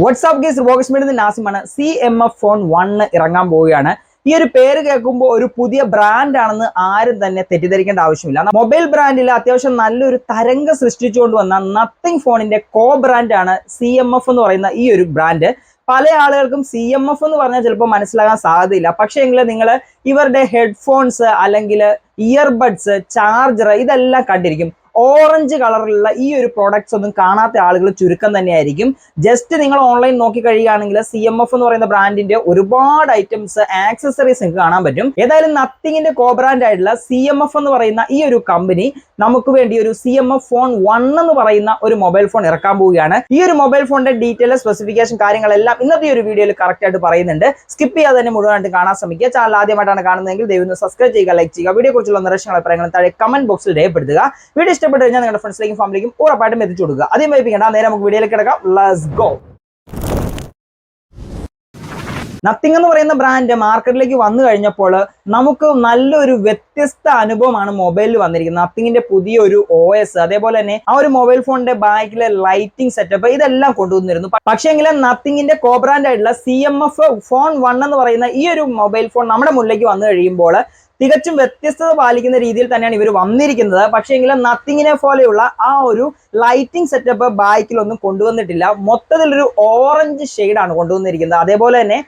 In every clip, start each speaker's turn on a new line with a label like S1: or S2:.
S1: WhatsApp guys റോബോക്സ്മീഡിൽ നിന്ന് നാസിമാണ്. CMF phone 1 ഇറങ്ങാൻ പോവുകയാണ്. ഈ ഒരു പേര് കേൾക്കുമ്പോൾ ഒരു പുതിയ ബ്രാൻഡ് ആണെന്ന് ആരും തന്നെ തെറ്റിദ്ധരിക്കേണ്ട ആവശ്യമില്ല. മൊബൈൽ ബ്രാൻഡിൽ അത്യാവശ്യം നല്ലൊരു തരംഗം സൃഷ്ടിച്ചുകൊണ്ട് വന്ന നത്തിങ് ഫോണിന്റെ കോ ബ്രാൻഡാണ് CMF എന്ന് പറയുന്ന ഈ ഒരു ബ്രാൻഡ്. പല ആളുകൾക്കും CMF എന്ന് പറഞ്ഞാൽ ചിലപ്പോൾ മനസ്സിലാകാൻ സാധ്യതയില്ല. പക്ഷേ എങ്കിൽ നിങ്ങൾ ഇവരുടെ ഹെഡ്ഫോൺസ് അല്ലെങ്കിൽ ഇയർബഡ്സ്, ചാർജർ ഇതെല്ലാം കണ്ടിരിക്കും. ഓറഞ്ച് കളറിലുള്ള ഈ ഒരു പ്രോഡക്ട്സ് ഒന്നും കാണാത്ത ആളുകൾ ചുരുക്കം തന്നെയായിരിക്കും. ജസ്റ്റ് നിങ്ങൾ ഓൺലൈൻ നോക്കി കഴിയുകയാണെങ്കിൽ CMF എന്ന് പറയുന്ന ബ്രാൻഡിന്റെ ഒരുപാട് ഐറ്റംസ്, ആക്സസറീസ് നിങ്ങൾക്ക് കാണാൻ പറ്റും. ഏതായാലും നത്തിങ്ങിന്റെ കോ ബ്രാൻഡ് ആയിട്ടുള്ള CMF എന്ന് പറയുന്ന ഈ ഒരു കമ്പനി നമുക്ക് വേണ്ടി ഒരു CMF ഫോൺ 1 എന്ന് പറയുന്ന ഒരു മൊബൈൽ ഫോൺ ഇറക്കാൻ പോവുകയാണ്. ഈ ഒരു മൊബൈൽ ഫോണിന്റെ ഡീറ്റെയിൽ, സ്പെസിഫിക്കേഷൻ കാര്യങ്ങളെല്ലാം ഇന്നത്തെ ഒരു വീഡിയോയിൽ കറക്റ്റ് ആയിട്ട് പറയുന്നുണ്ട്. സ്കിപ്പ് ചെയ്യാതെ തന്നെ മുഴുവനായിട്ട് കാണാൻ ശ്രമിക്കുക. ചാനൽ ആദ്യമായിട്ടാണ് കാണുന്നതെങ്കിൽ ദയവായി സബ്സ്ക്രൈബ് ചെയ്യുക, ലൈക്ക് ചെയ്യുക. വീഡിയോ കുറിച്ചുള്ള നിർദ്ദേശങ്ങൾ അഭിപ്രായങ്ങൾ താഴെ കമന്റ് ബോക്സിൽ രേഖപ്പെടുത്തുക. വീഡിയോ ഇഷ്ടപ്പെട്ടു കഴിഞ്ഞാൽ നിങ്ങളുടെ ഫ്രണ്ട്സിലേക്കും ഫാമിലിക്കും ഉറപ്പായിട്ടും എത്തിച്ചു കൊടുക്കുക. ആദ്യം വൈകിക്കേണ്ട, നേരെ നമുക്ക് വീഡിയോയിലേക്ക് കിടക്കാം. Let's go. നത്തിങ് എന്ന് പറയുന്ന ബ്രാൻഡ് മാർക്കറ്റിലേക്ക് വന്നു കഴിഞ്ഞപ്പോൾ നമുക്ക് നല്ലൊരു വ്യത്യസ്ത അനുഭവമാണ് മൊബൈലിൽ വന്നിരിക്കുന്നത്. നത്തിങ്ങിന്റെ പുതിയൊരു OS, അതേപോലെ തന്നെ ആ ഒരു മൊബൈൽ ഫോണിന്റെ ബാക്കിലെ ലൈറ്റിംഗ് സെറ്റപ്പ് ഇതെല്ലാം കൊണ്ടുവന്നിരുന്നു. പക്ഷേ എങ്കിലും നത്തിങ്ങിന്റെ കോ ബ്രാൻഡ് ആയിട്ടുള്ള CMF ഫോൺ 1 എന്ന് പറയുന്ന ഈ ഒരു മൊബൈൽ ഫോൺ നമ്മുടെ മുന്നിലേക്ക് വന്നു കഴിയുമ്പോൾ തികച്ചും വ്യത്യസ്തത പാലിക്കുന്ന രീതിയിൽ തന്നെയാണ് ഇവർ വന്നിരിക്കുന്നത്. പക്ഷേ എങ്കിലും നത്തിങ്ങിനെ പോലെയുള്ള ആ ഒരു ലൈറ്റിംഗ് സെറ്റപ്പ് ബാക്കിലൊന്നും കൊണ്ടുവന്നിട്ടില്ല. മൊത്തത്തിലൊരു ഓറഞ്ച് ഷെയ്ഡാണ് കൊണ്ടുവന്നിരിക്കുന്നത്. അതേപോലെ തന്നെ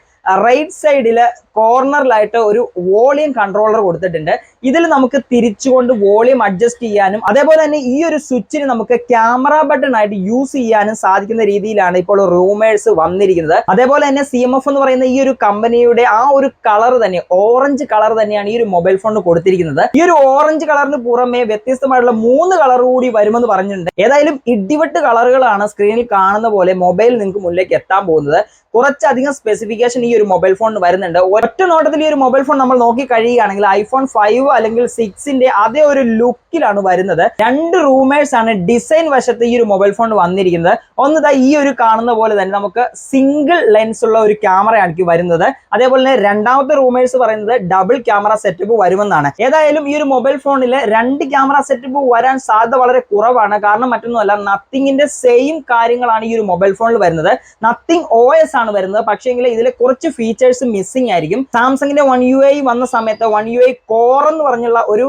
S1: റൈറ്റ് സൈഡില് കോർണറിലായിട്ട് ഒരു വോളിയം കൺട്രോളർ കൊടുത്തിട്ടുണ്ട്. ഇതിൽ നമുക്ക് തിരിച്ചുകൊണ്ട് വോളിയം അഡ്ജസ്റ്റ് ചെയ്യാനും അതേപോലെ തന്നെ ഈ ഒരു സ്വിച്ചിന് നമുക്ക് ക്യാമറ ബട്ടൺ ആയിട്ട് യൂസ് ചെയ്യാനും സാധിക്കുന്ന രീതിയിലാണ് ഇപ്പോൾ റൂമേഴ്സ് വന്നിരിക്കുന്നത്. അതേപോലെ തന്നെ CMF എന്ന് പറയുന്ന ഈ ഒരു കമ്പനിയുടെ ആ ഒരു കളർ തന്നെ, ഓറഞ്ച് കളർ തന്നെയാണ് ഈ ഒരു മൊബൈൽ ഫോണിന് കൊടുത്തിരിക്കുന്നത്. ഈ ഒരു ഓറഞ്ച് കളറിന് പുറമെ വ്യത്യസ്തമായിട്ടുള്ള 3 കളർ കൂടി വരുമെന്ന് പറഞ്ഞിട്ടുണ്ട്. ഏതായാലും ഇടിവെട്ട് കളറുകളാണ് സ്ക്രീനിൽ കാണുന്ന പോലെ മൊബൈൽ നിങ്ങൾക്ക് മുന്നിലേക്ക് എത്താൻ പോകുന്നത്. കുറച്ചധികം സ്പെസിഫിക്കേഷൻ ഈ ഒരു മൊബൈൽ ഫോണിന് വരുന്നുണ്ട്. ഒറ്റ നോട്ടത്തിൽ ഈ ഒരു മൊബൈൽ ഫോൺ നമ്മൾ നോക്കി കഴിയുകയാണെങ്കിൽ iPhone 5 അല്ലെങ്കിൽ 6ന്റെ അതേ ഒരു ലുക്കിലാണ് വരുന്നത്. 2 റൂമേഴ്സ് ആണ് ഡിസൈൻ വശത്ത് ഈ ഒരു മൊബൈൽ ഫോൺ വന്നിരിക്കുന്നത്. ഒന്ന് ഈ ഒരു കാണുന്ന പോലെ തന്നെ നമുക്ക് സിംഗിൾ ലെൻസ് ഉള്ള ഒരു ക്യാമറയാണ് വരുന്നത്. അതേപോലെ തന്നെ രണ്ടാമത്തെ റൂമേഴ്സ് പറയുന്നത് ഡബിൾ ക്യാമറ സെറ്റപ്പ് വരുമെന്നാണ്. ഏതായാലും ഈ ഒരു മൊബൈൽ ഫോണിൽ 2 ക്യാമറ സെറ്റപ്പ് വരാൻ സാധ്യത വളരെ കുറവാണ്. കാരണം മറ്റൊന്നുമല്ല, നത്തിങ്ങിന്റെ സെയിം കാര്യങ്ങളാണ് ഈ ഒരു മൊബൈൽ ഫോണിൽ വരുന്നത്. നത്തിങ് OS ആണ് വരുന്നത്. പക്ഷേങ്കിൽ ഇതിൽ കുറച്ച് ഫീച്ചേഴ്സ് മിസ്സിംഗ് ആയിരിക്കും. സാംസങ്ങിന്റെ One UI വന്ന സമയത്ത് One UI കോർ എന്ന് പറഞ്ഞുള്ള ഒരു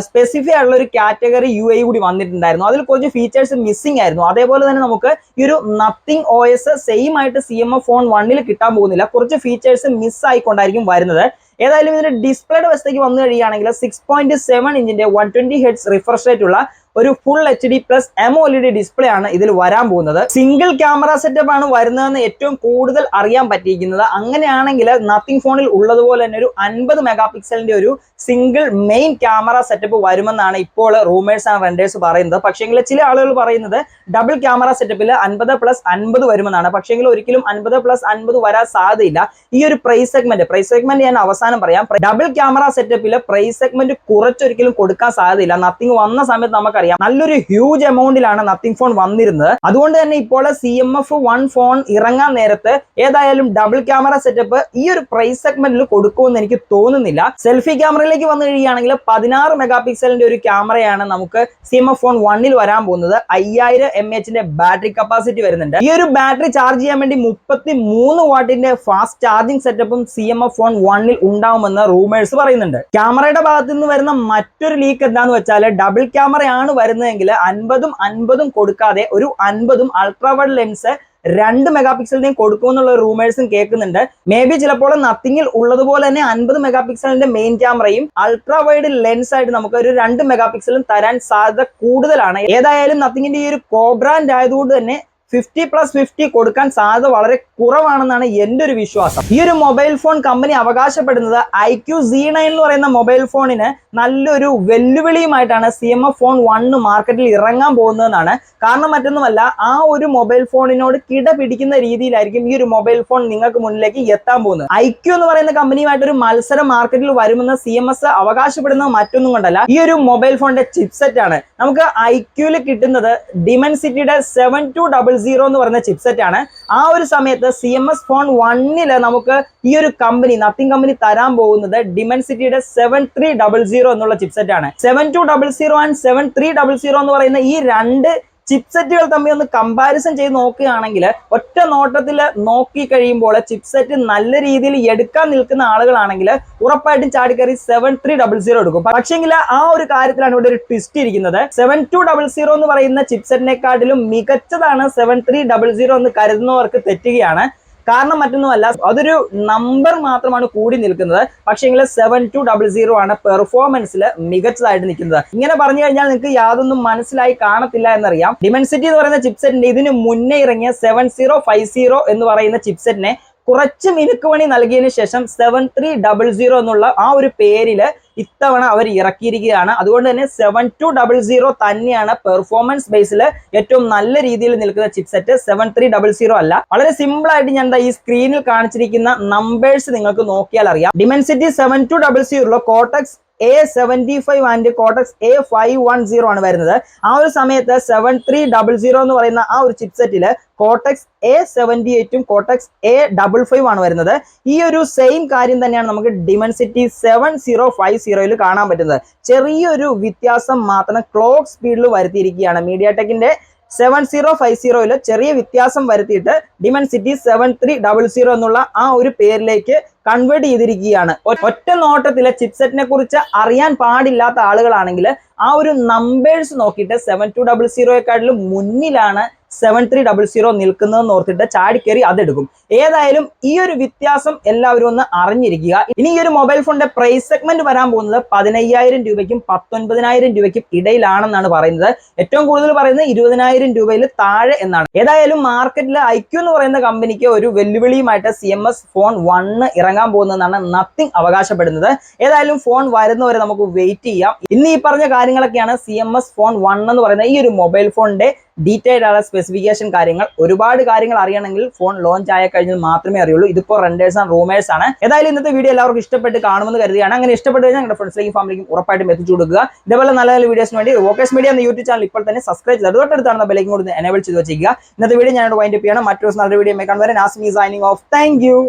S1: സ്പെസിഫൈ ആയിട്ടുള്ള ഒരു കാറ്റഗറി UI കൂടി വന്നിട്ടുണ്ടായിരുന്നു. അതിൽ കുറച്ച് ഫീച്ചേഴ്സ് മിസ്സിംഗ് ആയിരുന്നു. അതേപോലെ തന്നെ നമുക്ക് ഈ ഒരു നത്തിങ് OS സെയിം ആയിട്ട് CMF ഫോൺ 1 കിട്ടാൻ പോകുന്നില്ല. കുറച്ച് ഫീച്ചേഴ്സ് മിസ് ആയിക്കൊണ്ടായിരിക്കും വരുന്നത്. ഏതായാലും ഇതിന്റെ ഡിസ്പ്ലേയുടെ വശത്തേക്ക് വന്നു കഴിയുകയാണെങ്കിൽ 6.7 ഇഞ്ചിന്റെ 120 Hz റിഫ്രഷ് റേറ്റ് ഉള്ള ഒരു full HD plus AMOLED display ആണ് ഇതിൽ വരാൻ പോകുന്നത്. സിംഗിൾ ക്യാമറ സെറ്റപ്പ് ആണ് വരുന്നതെന്ന് ഏറ്റവും കൂടുതൽ അറിയാൻ പറ്റിയിരിക്കുന്നത്. അങ്ങനെയാണെങ്കിൽ നത്തിങ് ഫോണിൽ ഉള്ളതുപോലെ തന്നെ ഒരു 50 മെഗാ പിക്സലിന്റെ ഒരു സിംഗിൾ മെയിൻ ക്യാമറ സെറ്റപ്പ് വരുമെന്നാണ് ഇപ്പോൾ റൂമേഴ്സ് ആൻഡ് റെൻഡേഴ്സ് പറയുന്നത്. പക്ഷേങ്കിൽ ചില ആളുകൾ പറയുന്നത് ഡബിൾ ക്യാമറ സെറ്റപ്പിൽ 50+50 വരുമെന്നാണ്. പക്ഷേങ്കിൽ ഒരിക്കലും 50+50 വരാൻ സാധ്യതയില്ല. ഈ ഒരു പ്രൈസ് സെഗ്മെന്റ് ഞാൻ അവസാനം പറയാം. ഡബിൾ ക്യാമറ സെറ്റപ്പിൽ പ്രൈസ് സെഗ്മെന്റ് കുറച്ചൊരിക്കലും കൊടുക്കാൻ സാധ്യതയില്ല. നത്തിങ് വന്ന സമയത്ത് നമുക്ക് നല്ലൊരു ഹ്യൂജ് എമൗണ്ടിലാണ് നത്തിങ് ഫോൺ വന്നിരുന്നത്. അതുകൊണ്ട് തന്നെ ഇപ്പോൾ CMF 1 ഫോൺ ഇറങ്ങാൻ നേരത്ത് ഏതായാലും ഡബിൾ ക്യാമറ സെറ്റപ്പ് ഈ ഒരു പ്രൈസ് സെഗ്മെന്റിൽ കൊടുക്കുമെന്ന് എനിക്ക് തോന്നുന്നില്ല. സെൽഫി ക്യാമറയിലേക്ക് വന്നു കഴിയുകയാണെങ്കിൽ 16 മെഗാ പിക്സലിന്റെ ഒരു ക്യാമറയാണ് നമുക്ക് CMF ഫോൺ 1 വരാൻ പോകുന്നത്. 5000 mAh ബാറ്ററി കപ്പാസിറ്റി വരുന്നുണ്ട്. ഈ ഒരു ബാറ്ററി ചാർജ് ചെയ്യാൻ വേണ്ടി 33 വാട്ടിന്റെ ഫാസ്റ്റ് ചാർജിംഗ് സെറ്റപ്പും CMF ഫോൺ 1 ഉണ്ടാവുമെന്ന് റൂമേഴ്സ് പറയുന്നുണ്ട്. ക്യാമറയുടെ ഭാഗത്ത് നിന്ന് വരുന്ന മറ്റൊരു ലീക്ക് എന്താന്ന് വെച്ചാൽ ഡബിൾ ക്യാമറയാണ് വരുന്നതെങ്കിൽ 50-50 കൊടുക്കാതെ ഒരു 50 അൾട്രാ വൈഡ് ലെൻസ് 2 മെഗാ പിക്സലിന്റെയും കൊടുക്കുമെന്നുള്ള റൂമേഴ്സും കേൾക്കുന്നുണ്ട്. മേ ബി ചിലപ്പോൾ നത്തിങ്ങിൽ ഉള്ളതുപോലെ തന്നെ 50 മെഗാ പിക്സലിന്റെ മെയിൻ ക്യാമറയും അൾട്രാ വൈഡ് ലെൻസ് ആയിട്ട് നമുക്ക് ഒരു 2 മെഗാ പിക്സലും തരാൻ സാധ്യത കൂടുതലാണ്. ഏതായാലും നത്തിങ്ങിന്റെ ഈ ഒരു കോ ബ്രാൻഡ് ആയതുകൊണ്ട് തന്നെ 50+50 കൊടുക്കാൻ സാധ്യത വളരെ കുറവാണെന്നാണ് എൻ്റെ ഒരു വിശ്വാസം. ഈ ഒരു മൊബൈൽ ഫോൺ കമ്പനി അവകാശപ്പെടുന്നത് IQ Z9 എന്ന് പറയുന്ന മൊബൈൽ ഫോണിന് നല്ലൊരു വെല്ലുവിളിയുമായിട്ടാണ് CMF ഫോൺ 1 മാർക്കറ്റിൽ ഇറങ്ങാൻ പോകുന്നതെന്നാണ്. കാരണം മറ്റൊന്നുമല്ല, ആ ഒരു മൊബൈൽ ഫോണിനോട് കിട പിടിക്കുന്ന രീതിയിലായിരിക്കും ഈ ഒരു മൊബൈൽ ഫോൺ നിങ്ങൾക്ക് മുന്നിലേക്ക് എത്താൻ പോകുന്നത്. IQ എന്ന് പറയുന്ന കമ്പനിയുമായിട്ടൊരു മത്സരം മാർക്കറ്റിൽ വരുമെന്ന് CMS അവകാശപ്പെടുന്നത് മറ്റൊന്നും കൊണ്ടല്ല, ഈ ഒരു മൊബൈൽ ഫോണിന്റെ ചിപ്സെറ്റ് ആണ്. നമുക്ക് IQയിൽ കിട്ടുന്നത് ഡിമെൻസിറ്റിയുടെ 7200 എന്ന് പറയുന്ന ചിപ്സെറ്റ് ആണ്. ആ ഒരു സമയത്ത് CMS ഫോൺ 1 നമുക്ക് ഈ ഒരു കമ്പനി നത്തിങ് കമ്പനി തരാൻ പോകുന്നത് ഡിമെൻസിറ്റിയുടെ 7300 എന്നുള്ള ചിപ്സെറ്റ് ആണ്. 7200 ആൻഡ് 7300 എന്ന് പറയുന്ന ഈ 2 ചിപ്സെറ്റുകൾ തമ്മിൽ ഒന്ന് കമ്പാരിസൺ ചെയ്ത് നോക്കുകയാണെങ്കിൽ ഒറ്റ നോട്ടത്തിൽ നോക്കി കഴിയുമ്പോൾ ചിപ്സെറ്റ് നല്ല രീതിയിൽ എടുക്കാൻ നിൽക്കുന്ന ആളുകളാണെങ്കിൽ ഉറപ്പായിട്ടും ചാടിക്കറി 7300 എടുക്കും. പക്ഷേങ്കിൽ ആ ഒരു കാര്യത്തിലാണ് ഇവിടെ ഒരു ട്വിസ്റ്റ് ഇരിക്കുന്നത്. 7200 എന്ന് പറയുന്ന ചിപ്സെറ്റിനെക്കാട്ടിലും മികച്ചതാണ് 7300 എന്ന് കരുതുന്നവർക്ക് തെറ്റുകയാണ്. കാരണം മറ്റൊന്നുമല്ല, അതൊരു നമ്പർ മാത്രമാണ് കൂടി നിൽക്കുന്നത്. പക്ഷേങ്കിൽ 7200 ആണ് പെർഫോമൻസിൽ മികച്ചതായിട്ട് നിൽക്കുന്നത്. ഇങ്ങനെ പറഞ്ഞു കഴിഞ്ഞാൽ നിങ്ങൾക്ക് യാതൊന്നും മനസ്സിലായി കാണത്തില്ല എന്നറിയാം. ഡിമെൻസിറ്റി എന്ന് പറയുന്ന ചിപ്സെറ്റിന്റെ ഇതിന് മുന്നേ ഇറങ്ങിയ 7050 എന്ന് പറയുന്ന ചിപ്സെറ്റിനെ കുറച്ച് മിനുക്കുപണി നൽകിയതിനു ശേഷം 7300 എന്നുള്ള ആ ഒരു പേരില് ഇത്തവണ അവർ ഇറക്കിയിരിക്കുകയാണ്. അതുകൊണ്ട് തന്നെ 7200 തന്നെയാണ് പെർഫോമൻസ് ബേസിൽ ഏറ്റവും നല്ല രീതിയിൽ നിൽക്കുന്ന ചിപ്സെറ്റ്, 7300 അല്ല. വളരെ സിമ്പിൾ ആയിട്ട് ഞാൻ ഈ സ്ക്രീനിൽ കാണിച്ചിരിക്കുന്ന നമ്പേഴ്സ് നിങ്ങൾക്ക് നോക്കിയാൽ അറിയാം. Dimensity 7200 cortex A75 and cortex A510 ആണ് വരുന്നത്. ആ ഒരു സമയത്ത് 7300 എന്ന് പറയുന്ന ആ ഒരു ചിപ്സെറ്റില് കോർട്ടെക്സ് A78ഉം കോർട്ടെക്സ് A55 ആണ് വരുന്നത്. ഈ ഒരു സെയിം കാര്യം തന്നെയാണ് നമുക്ക് ഡിമെൻസിറ്റി 7050 കാണാൻ പറ്റുന്നത്. ചെറിയൊരു വ്യത്യാസം മാത്രം ക്ലോക്ക് സ്പീഡിൽ വരുത്തിയിരിക്കുകയാണ്. മീഡിയാടെക്കിന്റെ 7050 ചെറിയ വ്യത്യാസം വരുത്തിയിട്ട് ഡിമെൻസിറ്റി 7300 എന്നുള്ള ആ ഒരു പേരിലേക്ക് കൺവേർട്ട് ചെയ്തിരിക്കുകയാണ്. ഒറ്റ നോട്ടത്തിലെ ചിപ്സെറ്റിനെ കുറിച്ച് അറിയാൻ പാടില്ലാത്ത ആളുകളാണെങ്കിൽ ആ ഒരു നമ്പേഴ്സ് നോക്കിയിട്ട് 7200യെക്കാട്ടിലും മുന്നിലാണ് 7300 നിൽക്കുന്നതെന്ന് ഓർത്തിട്ട് ചാടിക്കേറി അതെടുക്കും. ഏതായാലും ഈ ഒരു വ്യത്യാസം എല്ലാവരും ഒന്ന് അറിഞ്ഞിരിക്കുക. ഇനി ഈ ഒരു മൊബൈൽ ഫോണിന്റെ പ്രൈസ് സെഗ്മെന്റ് വരാൻ പോകുന്നത് 15000 രൂപയ്ക്കും 19000 രൂപയ്ക്കും ഇടയിലാണെന്നാണ് പറയുന്നത്. ഏറ്റവും കൂടുതൽ പറയുന്നത് 20000 രൂപയിൽ താഴെ എന്നാണ്. ഏതായാലും മാർക്കറ്റിൽ IQ എന്ന് പറയുന്ന കമ്പനിക്ക് ഒരു വെല്ലുവിളിയുമായിട്ട് CMS ഫോൺ 1 ഇറങ്ങാൻ പോകുന്നതെന്നാണ് നത്തിങ് അവകാശപ്പെടുന്നത്. ഏതായാലും ഫോൺ വരുന്നവരെ നമുക്ക് വെയിറ്റ് ചെയ്യാം. ഇന്ന് ഈ പറഞ്ഞ കാര്യങ്ങളൊക്കെയാണ് CMS ഫോൺ 1 എന്ന് പറയുന്ന ഈ ഒരു മൊബൈൽ ഫോണിന്റെ ഡീറ്റെയിൽഡ് ആയ സ്പെസിഫിക്കേഷൻ കാര്യങ്ങൾ. ഒരുപാട് കാര്യങ്ങൾ അറിയണമെങ്കിൽ ഫോൺ ലോഞ്ച് ആയ കഴിഞ്ഞാൽ മാത്രമേ അറിയുള്ളൂ. ഇതിപ്പോൾ റെൻഡേഴ്സ് ആൻഡ് റൂമേഴ്സ് ആണ്. ഏതായാലും ഇന്നത്തെ വീഡിയോ എല്ലാവർക്കും ഇഷ്ടപ്പെട്ട് കാണുമെന്ന് കരുതിയാണ്. അങ്ങനെ ഇഷ്ടപ്പെട്ട് കഴിഞ്ഞാൽ നിങ്ങളുടെ ഫ്രണ്ട്സിലേക്കും ഫാമിലിക്കും ഉറപ്പായിട്ടും എത്തിച്ചു കൊടുക്കുക. ഇതേപോലെ നല്ല നല്ല വീഡിയോസിന് വേണ്ടി വോക്കേഴ്സ് മീഡിയ എന്ന യൂട്യൂബ് ചാനൽ ഇപ്പോൾ തന്നെ സബ്സ്ക്രൈബ് ചെയ്ത് തൊട്ടടുത്താണ് ബെല്ലൈക്കൻ കൂടി എനേബിൾ ചെയ്ത് വെച്ചിരിക്കുക. ഇന്നത്തെ വീഡിയോ ഞാനോട് വൈൻഡ് അപ്പ് ചെയ്യണം. മറ്റൊരു നല്ല വീഡിയോ കാണുന്നവരെ Nasmi signing off. Thank you.